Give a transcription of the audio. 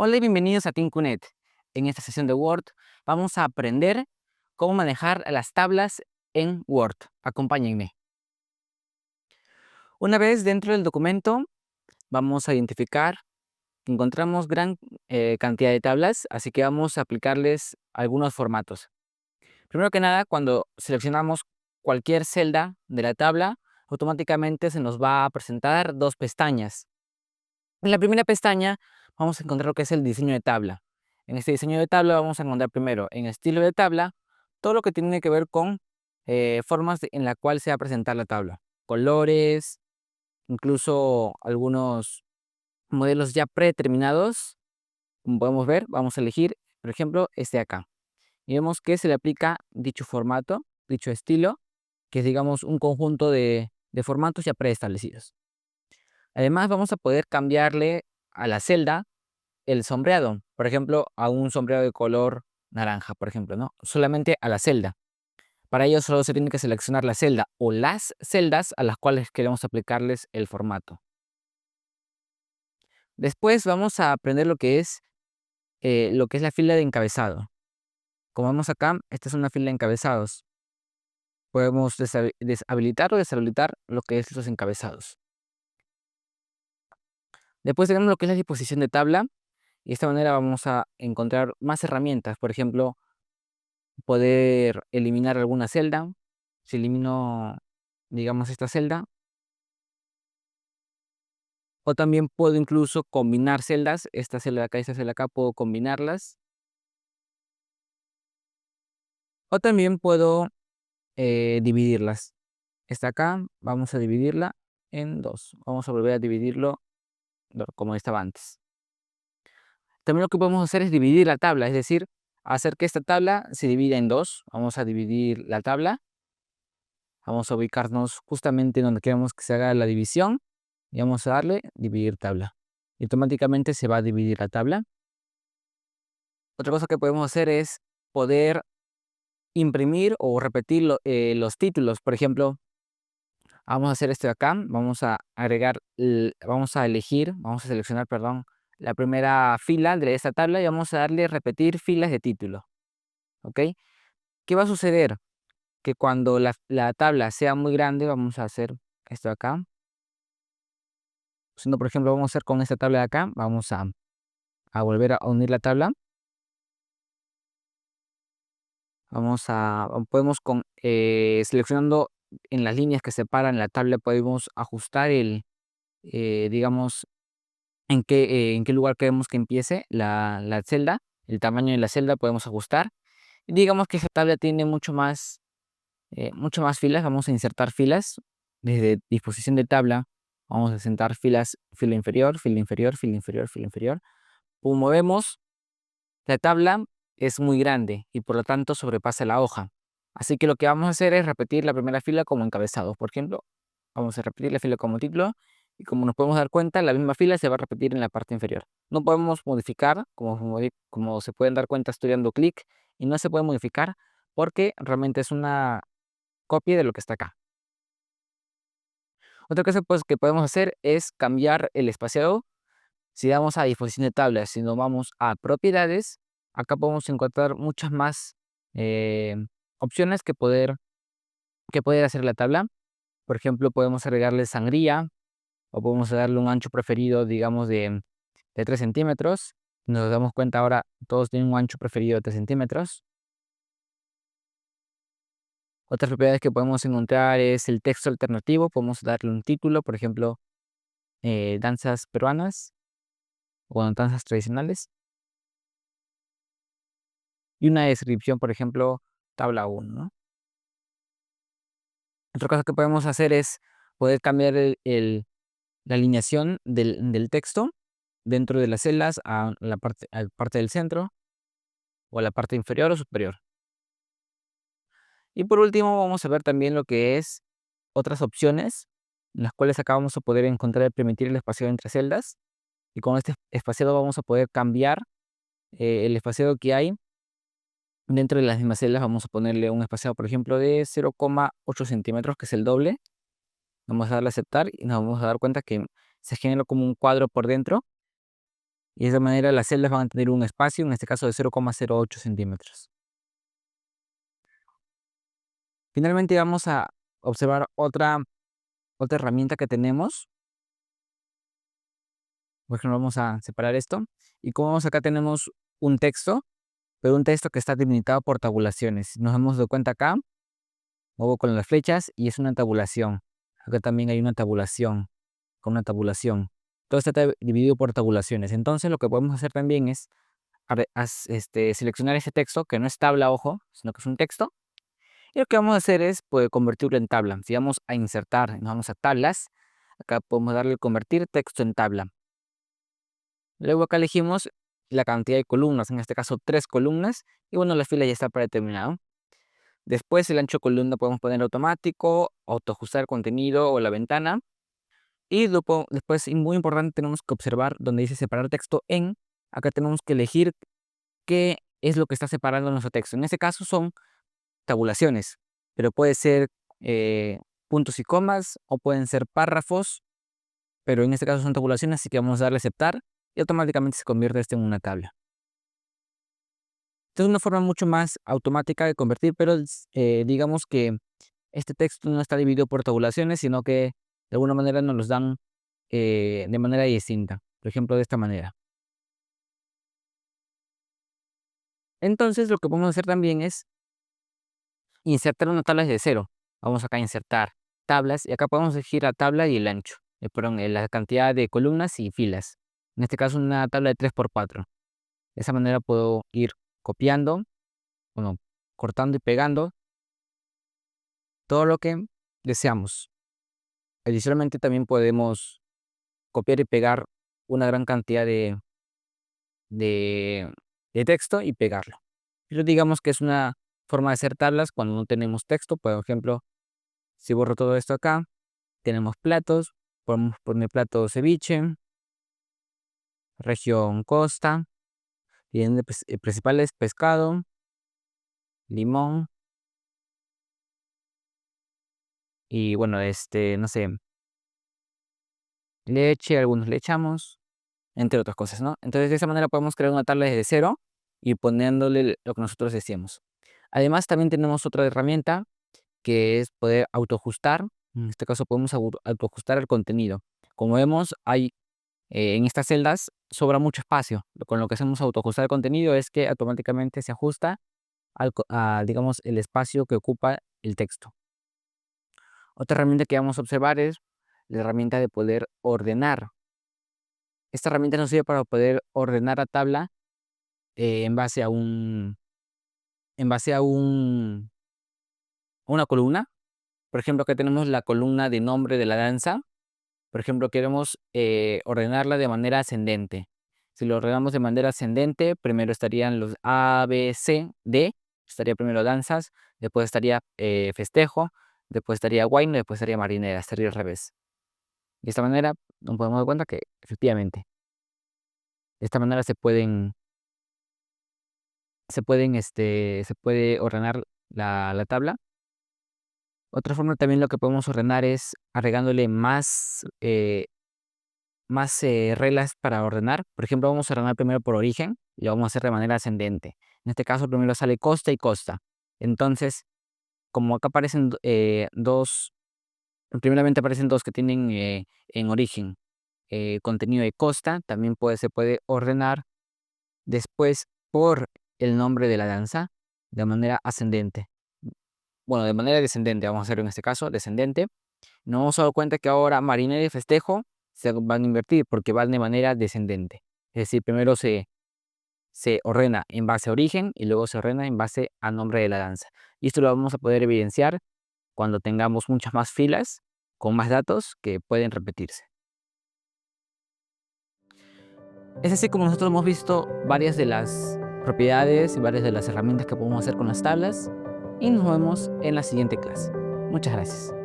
Hola y bienvenidos a ThinkuNet. En esta sesión de Word vamos a aprender cómo manejar las tablas en Word. Acompáñenme. Una vez dentro del documento, vamos a identificar que encontramos gran cantidad de tablas, así que vamos a aplicarles algunos formatos. Primero que nada, cuando seleccionamos cualquier celda de la tabla, automáticamente se nos va a presentar dos pestañas. En la primera pestaña vamos a encontrar lo que es el diseño de tabla. En este diseño de tabla vamos a encontrar primero en estilo de tabla todo lo que tiene que ver con formas en la cual se va a presentar la tabla. Colores, incluso algunos modelos ya predeterminados. Como podemos ver, vamos a elegir, por ejemplo, este de acá. Y vemos que se le aplica dicho formato, dicho estilo, que es, digamos, un conjunto de formatos ya preestablecidos. Además, vamos a poder cambiarle a la celda el sombreado, por ejemplo, a un sombreado de color naranja, por ejemplo, ¿no? Solamente a la celda. Para ello solo se tiene que seleccionar la celda o las celdas a las cuales queremos aplicarles el formato. Después vamos a aprender lo que es la fila de encabezado. Como vemos acá, esta es una fila de encabezados. Podemos deshabilitar o deshabilitar lo que es los encabezados. Después tenemos lo que es la disposición de tabla. Y de esta manera vamos a encontrar más herramientas. Por ejemplo, poder eliminar alguna celda. Si elimino, digamos, esta celda, o también puedo incluso combinar celdas, esta celda de acá y esta celda de acá, puedo combinarlas, o también puedo dividirlas. Esta acá, vamos a dividirla en dos, vamos a volver a dividirlo como estaba antes. También lo que podemos hacer es dividir la tabla, es decir, hacer que esta tabla se divida en dos. Vamos a dividir la tabla. Vamos a ubicarnos justamente donde queremos que se haga la división y vamos a darle dividir tabla. Y automáticamente se va a dividir la tabla. Otra cosa que podemos hacer es poder imprimir o repetir los títulos. Por ejemplo, vamos a hacer esto de acá. Vamos a agregar, vamos a elegir, vamos a seleccionar, perdón, la primera fila de esta tabla y vamos a darle repetir filas de título. ¿Ok? ¿Qué va a suceder? Que cuando la tabla sea muy grande, vamos a hacer esto de acá. Si no, por ejemplo, vamos a hacer con esta tabla de acá, vamos a volver a unir la tabla. Podemos seleccionando en las líneas que separan la tabla, podemos ajustar digamos, en qué lugar queremos que empiece la celda, el tamaño de la celda podemos ajustar. Y digamos que esta tabla tiene mucho más filas, vamos a insertar filas desde disposición de tabla, vamos a insertar filas, fila inferior, fila inferior, fila inferior, fila inferior. Como movemos, la tabla es muy grande y por lo tanto sobrepasa la hoja. Así que lo que vamos a hacer es repetir la primera fila como encabezado. Por ejemplo, vamos a repetir la fila como título y como nos podemos dar cuenta, la misma fila se va a repetir en la parte inferior. No podemos modificar, como se pueden dar cuenta, estoy dando clic y no se puede modificar porque realmente es una copia de lo que está acá. Otra cosa pues, que podemos hacer es cambiar el espaciado. Si damos a disposición de tabla, si nos vamos a propiedades, acá podemos encontrar muchas más eh, opciones que poder hacer la tabla. Por ejemplo, podemos agregarle sangría o podemos darle un ancho preferido, digamos, de 3 centímetros. Nos damos cuenta ahora, todos tienen un ancho preferido de 3 centímetros. Otras propiedades que podemos encontrar es el texto alternativo. Podemos darle un título, por ejemplo, danzas peruanas o danzas tradicionales. Y una descripción, por ejemplo, tabla 1, ¿no? Otra cosa que podemos hacer es poder cambiar la alineación del texto dentro de las celdas a la parte del centro o a la parte inferior o superior. Y por último, vamos a ver también lo que es otras opciones, en las cuales acá vamos a poder encontrar y permitir el espaciado entre celdas. Y con este espaciado vamos a poder cambiar el espaciado que hay dentro de las mismas celdas. Vamos a ponerle un espaciado, por ejemplo, de 0,8 centímetros, que es el doble. Vamos a darle a aceptar y nos vamos a dar cuenta que se genera como un cuadro por dentro. Y de esa manera las celdas van a tener un espacio, en este caso de 0,08 centímetros. Finalmente vamos a observar otra herramienta que tenemos. Por ejemplo, vamos a separar esto. Y como vemos acá tenemos un texto, pero un texto que está delimitado por tabulaciones. Si nos hemos dado cuenta acá, muevo con las flechas y es una tabulación. Acá también hay una tabulación, con una tabulación. Todo está dividido por tabulaciones. Entonces lo que podemos hacer también es seleccionar ese texto, que no es tabla, ojo, sino que es un texto. Y lo que vamos a hacer es pues, convertirlo en tabla. Si vamos a insertar, nos vamos a tablas, acá podemos darle convertir texto en tabla. Luego acá elegimos la cantidad de columnas, en este caso 3 columnas, y bueno, la fila ya está predeterminado. Después el ancho de columna podemos poner automático, autoajustar contenido o la ventana. Y después, y muy importante, tenemos que observar donde dice separar texto en. Acá tenemos que elegir qué es lo que está separando nuestro texto. En este caso son tabulaciones, pero puede ser puntos y comas o pueden ser párrafos, pero en este caso son tabulaciones, así que vamos a darle aceptar y automáticamente se convierte esto en una tabla. Esta es una forma mucho más automática de convertir, pero digamos que este texto no está dividido por tabulaciones, sino que de alguna manera nos los dan de manera distinta. Por ejemplo, de esta manera. Entonces, lo que podemos hacer también es insertar una tabla desde cero. Vamos acá a insertar tablas y acá podemos elegir la tabla y el ancho. Perdón, la cantidad de columnas y filas. En este caso, una tabla de 3×4. De esa manera puedo ir copiando, bueno, cortando y pegando todo lo que deseamos. Adicionalmente también podemos copiar y pegar una gran cantidad de, de texto y pegarlo. Pero digamos que es una forma de hacer tablas cuando no tenemos texto. Por ejemplo, si borro todo esto acá, tenemos platos, podemos poner plato ceviche, región costa, y principales pescado, limón y bueno, no sé, leche, algunos le echamos, entre otras cosas, ¿no? Entonces de esa manera podemos crear una tabla desde cero y poniéndole lo que nosotros deseamos. Además también tenemos otra herramienta que es poder autoajustar. En este caso podemos autoajustar el contenido. Como vemos, hay en estas celdas sobra mucho espacio. Con lo que hacemos autoajustar el contenido es que automáticamente se ajusta digamos, el espacio que ocupa el texto. Otra herramienta que vamos a observar es la herramienta de poder ordenar. Esta herramienta nos sirve para poder ordenar la tabla en base a una columna. Por ejemplo, acá tenemos la columna de nombre de la danza. Por ejemplo, queremos ordenarla de manera ascendente. Si lo ordenamos de manera ascendente, primero estarían los A, B, C, D. Estaría primero danzas, después estaría festejo, después estaría wine, después estaría marinera, estaría al revés. De esta manera nos podemos dar cuenta que efectivamente, de esta manera se puede ordenar la tabla. Otra forma también lo que podemos ordenar es agregándole más reglas para ordenar. Por ejemplo, vamos a ordenar primero por origen y lo vamos a hacer de manera ascendente. En este caso, primero sale costa y costa. Entonces, como acá aparecen dos, primeramente aparecen dos que tienen en origen contenido de costa, también se puede ordenar después por el nombre de la danza de manera ascendente. Bueno, de manera descendente, vamos a hacerlo en este caso, descendente. Nos hemos dado cuenta que ahora marinera y festejo se van a invertir porque van de manera descendente. Es decir, primero se ordena en base a origen y luego se ordena en base al nombre de la danza. Y esto lo vamos a poder evidenciar cuando tengamos muchas más filas con más datos que pueden repetirse. Es así como nosotros hemos visto varias de las propiedades y varias de las herramientas que podemos hacer con las tablas y nos vemos en la siguiente clase. Muchas gracias.